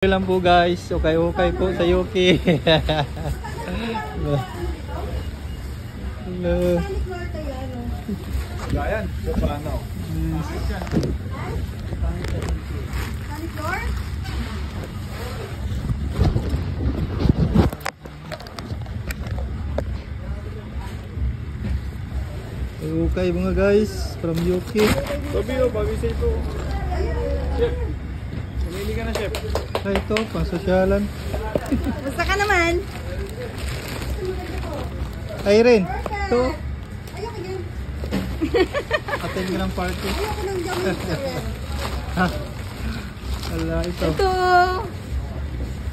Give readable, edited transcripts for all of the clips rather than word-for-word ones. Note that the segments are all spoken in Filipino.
Okay lang po guys, okay po sa Yuki. Hello. Yan, so paano? Okay mga guys, from Yuki. Sabi o, bagay sa ito. Chef, umili ka na chef. Ay ito, pang sosyalan. Basta ka naman. Irene, ito. Ayoko din. Attend ka ng party. Ayoko ng jamin. Ha? Wala ito. Ito.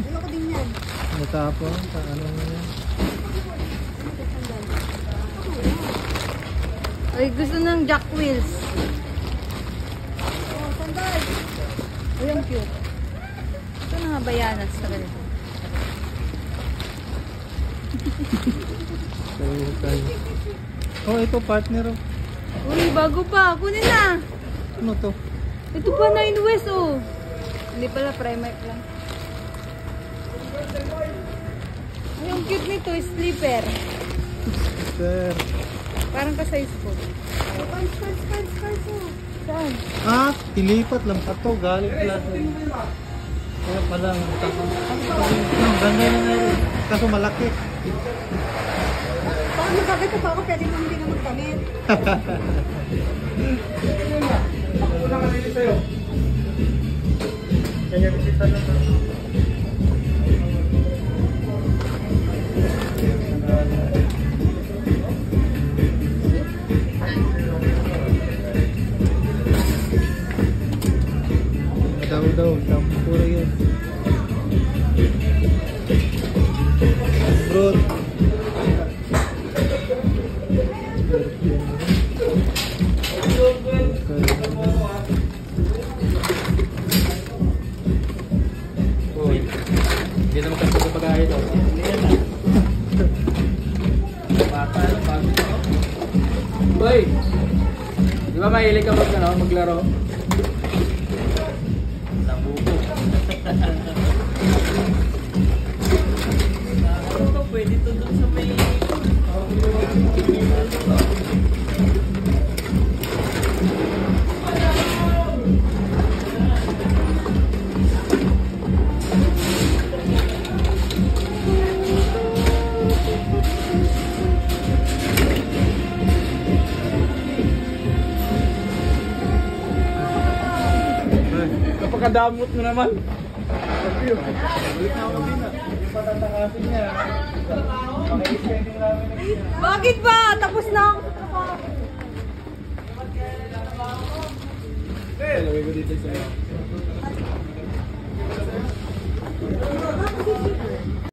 Ayoko din yan. Natapon, paano mo yan? Ay, gusto ng Jack Wheels. Oh, sandal. Ay, ang cute. Ito na nga bayanas sa ganito. Okay. Oh, ito partner. Uy, bago pa. Kunin na. Ano to? Ito pa 9 West, oh. Hindi pala, Primark lang. Ay, ang cute nito. Sleeper. Sir. Parang ka-size ko. Cards, oh. Saan? Ah, tilipat lang pa to. Galing pala. Kaya pala. Ang ganda na ngayon. Kaso malaki. Parang magkagad pa ako. Pwede mo hindi na magkamit. Ako na kanili sa'yo. Kaya bisita na sa... Daw, tampura yun. Bro. Uy, hindi naman kasi sa pag-aari ito. Hindi yan ah. Bata lang, bago ito. Uy! Di ba mahilig ka maglaro? Nabuko. Ito, pwede ito doon sa may... Napakadamot mo naman. Sabi yun. Ulit na ako din ah. Yung patatakasin niya. Maki-spending namin. Bakit ba? Tapos na ako sa trabaho. Lagay ko dito sa'yo.